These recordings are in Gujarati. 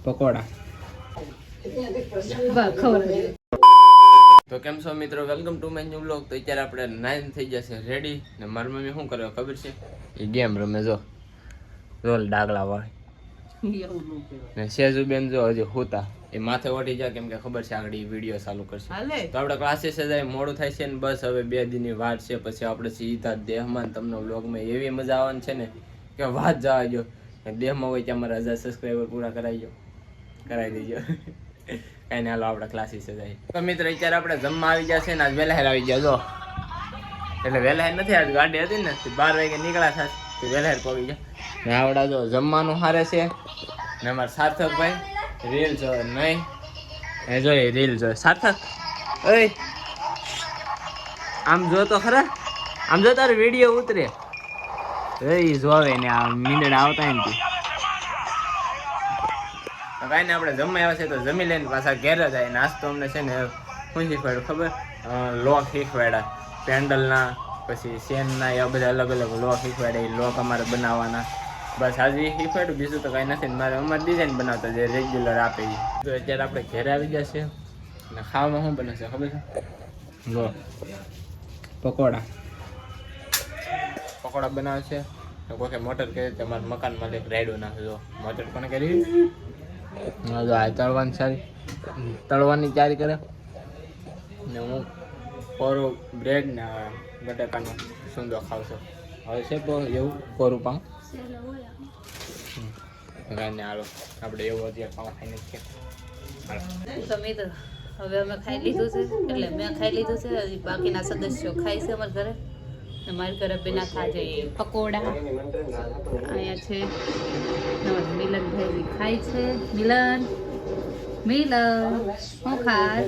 પકોડા. તો કેમ છો મિત્રો, welcome to my new vlog. તો અત્યારે આપણે 9 થઈ જશે રેડી ને મારી મમ્મી શું કરે ખબર છે? એ ગેમ રમે. જો રોલ ડાગલા વાળી ને સેજુબેન જો હજી હોતા એ માથે ઓઢી જાય કેમ કે ખબર છે આગળ વિડીયો ચાલુ કરશે. તો આપણે ક્લાસીસે જાય મોડું થાય છે ને બસ હવે 2 દિનની વાત છે, પછી આપણે સીધા દેહમાં તમને વ્લોગમાં એવી મજા આવવાની છે ને કે વાત જવા જો. દેહમાં હોય ત્યાં મારા 1000 સબસ્ક્રાઈબર પૂરા કરાવી દેજો. કઈ ને હાલો આપણે ક્લાસીસે જાય. તો મિત્ર અત્યારે આપણે જમવા આવી ગયા છે ને આજ વહેલા આવી ગયા જો. એટલે વહેલા નથી, આજ ગાડી હતી ને 12 વાગે નીકળ્યા થાય તો વહેલા પહોંચી ગયા ને. આવડા જો જમવાનું હારે છે ને અમારા સાર્થકભાઈ રીલ જોવે નહીં એ જોઈએ રીલ જોવે. સાર્થક ઓય આમ જો તો ખરા, આમ જો તારો વિડીયો ઉતરે એ જોવે ને આ મીંદડા આવતા ને કાંઈ ને આપણે જમવા આવ્યા છે તો જમી લઈને પાછા ઘેર જાય. નાસ્તો અમને છે ને શું શીખવાડ્યું ખબર? લોક શીખવાડ્યા પેન્ડલના, પછી શેનના, એવા બધા અલગ અલગ લોક શીખવાડ્યા. એ લોક અમારે બનાવવાના બસ આજે શીખવાડ્યું, બીજું તો કાંઈ નથી. મારે અમારે ડિઝાઇન બનાવતા જે રેગ્યુલર આપે. તો અત્યારે આપણે ઘેરે આવી ગયા છે ને ખાવામાં શું બને છે ખબર છે? લો પકોડા બનાવે છે. કોઈ મોટર કરી તમારે મકાન માલિક રાયડો નાખે. જો મોટર કોને કરી? જો આ તળવાની તૈયારી કરે ને હું કોરું બ્રેડ ને બટાકાનો સૂંદો ખાવ છું. હવે છે તો એવું કોરું પાઉં ને હાલો આપણે એવું અત્યારે પાઉં ખાઈને જ તો હવે અમે ખાઈ લીધું છે, એટલે મેં ખાઈ લીધું છે. હજી બાકીના સદસ્યો ખાય છે અમારા ઘરે. મારી ઘરે બેના ખાજે પકોડા અહીંયા છે. મિલનભાઈ ખાય છે. મિલન હું ખાસ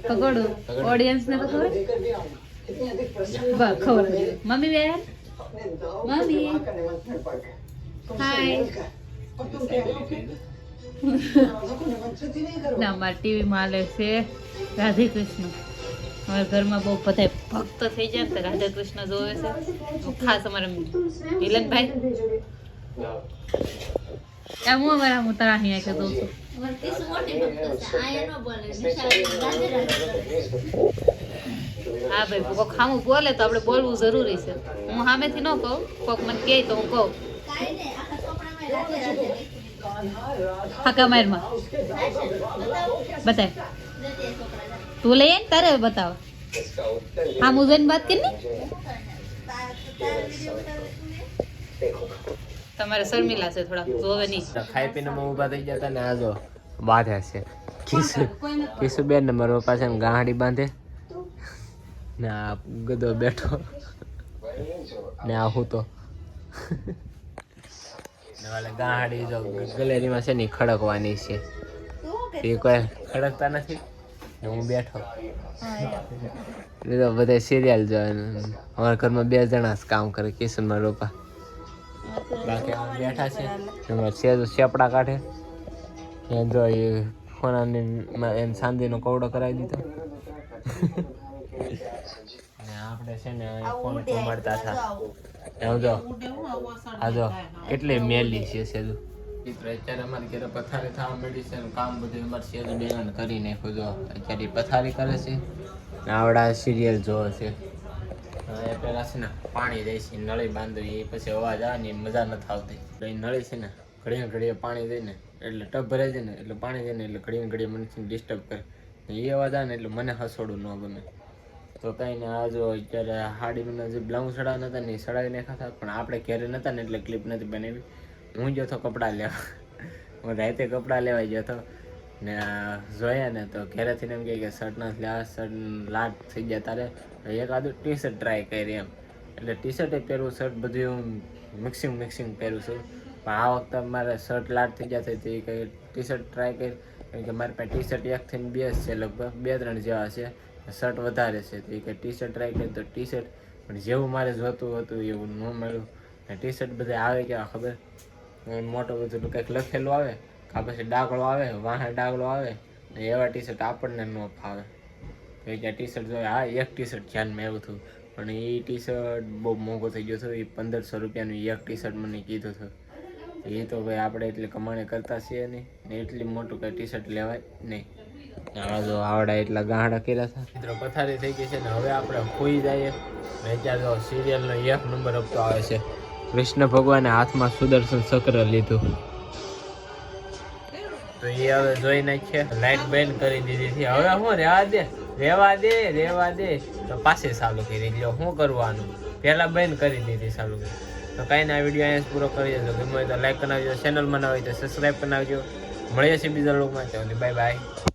પકોડું ઓડિયન્સને તો ખબર ખબર. મમ્મી બેન મમ્મી હાય ના અમારા ટીવીમાં હાલે છે રાધે કૃષ્ણ. અમારા ઘરમાં બહુ બધા ભક્ત થઈ જાય ને તો રાધા કૃષ્ણ જોવે છે. ખાસ અમારે મિલનભાઈ હું અમારા હું તારા અહીંયા કે દઉં છું. હા ભાઈ કોક ખામું બોલે તો આપણે બોલવું જરૂરી છે. હું સામેથી ન કહું, કોક મને કહે તો હું કહું. હાકા મારમાં બતાય તું લઈ ને તારે બતાવ. હા હું જોઈને વાત કરી ને તમારે શર્મિલા છે થોડા જોવે નહીં. ખાઈ પીને ઊભા થઈ જતા ને આ જો બાંધે છે કિસુ બેન ને મારા પપ્પા છે ને ગાંડી બાંધે ને આ ગધો બેઠો ને આ હું તો ગાડી જો ગલેરીમાં છે ને ખડકવાની છે. એ કોઈ ખડકતા નથી. હું બેઠો બધા સિરિયલ જોવે. અમારા ઘરમાં 2 જણા જ કામ કરે, કિશન મારા પપ્પા. બાકી બેઠા છે સેજ સેપડા કાઢે. એ જો એ ફોનાની એને ચાંદીનો કવડો કરાવી દીધો ને આપણે છે ને ફોન ઘુમાડતા હતા. જો આ જો કેટલી મેલી છે સેજુ. અત્યારે અમારે ઘરે પથારી થવા માંડી છે. કામ બધું અમારે સેજુ બેન કરી નાખ્યું. જો અત્યારે પથારી કરે છે ને આવડા સિરિયલ જોવે છે. એ પેલા છે ને પાણી જાય છે, નળી બાંધવી એ પછી અવાજ આવે ને મજા નથી આવતી. એ નળી છે ને ઘડીએ પાણી દે ને એટલે ટબ ભરાઈ જાય ને એટલે પાણી દે ને એટલે ઘડીએ મને ડિસ્ટર્બ કરે. એ અવાજ આવે ને એટલે મને હસોડું ન ગમે. તો કંઈ ને આ જો અત્યારે હાડીના જે બ્લાઉઝ સડાવવાના હતા ને એ સડાવી નાખ્યા હતા, પણ આપણે ઘેરે નહોતા ને એટલે ક્લિપ નથી બનાવી. હું ગયો હતો કપડાં લેવા. હું રાતે કપડાં લેવા ગયો હતો ને જોયા ને તો ઘેરેથી એમ કહે કે શર્ટ નથી લેવા, શર્ટ લાટ થઈ ગયા તારે એક આદું ટી શર્ટ ટ્રાય કરી એમ. એટલે ટી શર્ટ પહેરવું, શર્ટ બધું હું મિક્સિંગ પહેરું છું. પણ આ વખતે મારે શર્ટ લાટ થઈ ગયા તો એ કંઈ ટી શર્ટ ટ્રાય કરી. કારણ કે મારી પાસે ટી શર્ટ 1 થઈને 2 છે, લગભગ 2-3 જેવા છે. શર્ટ વધારે છે તો એ કે ટી શર્ટ ટ્રાય કરી. તો ટી શર્ટ પણ જેવું મારે જોતું હતું એવું ન મળ્યું. ટી શર્ટ બધા આવે કેવા ખબર? મોટો બધું કંઈક લખેલું આવે, કાં પછી ડાગલો આવે, વાહે ડાગલો આવે. એવા ટી શર્ટ આપણને ન ફાવે. તો એ ટી શર્ટ જોઈએ. હા એક ટી શર્ટ ધ્યાનમાં આવ્યું હતું, પણ એ ટી શર્ટ બહુ મોંઘું થઈ ગયું હતું. એ 1500 રૂપિયાનું એક ટી શર્ટ મને કીધું હતું. એ તો ભાઈ આપણે એટલી કમાણી કરતા છીએ નહીં ને એટલી મોટું કઈ ટી શર્ટ લેવાય નહીં. આ જો આવડા એટલા ગાંડા કર્યા હતા. મિત્રો પથારી થઈ ગઈ છે ને હવે આપણે ખોઈ જઈએ. અત્યારે તો સિરિયલનો 1 નંબર હપ્તો આવે છે. કૃષ્ણ ભગવાને હાથમાં સુદર્શન ચક્ર લીધું તો એ હવે જોઈ નાખીએ. લાઈટ બંધ કરી દીધી હતી. હવે હું રેવા દે તો પાછી ચાલુ કરી લ્યો. શું કરવાનું, પહેલા બંધ કરી દીધી ચાલુ કરી. તો કાંઈ ના, વિડીયો અહીંયા પૂરો કરી દેજો. ગમે તો લાઈક બનાવજો, ચેનલ બનાવી તો સબસ્ક્રાઈબ બનાવજો. મળીએ છીએ બીજા લોકોમાં. Bye bye.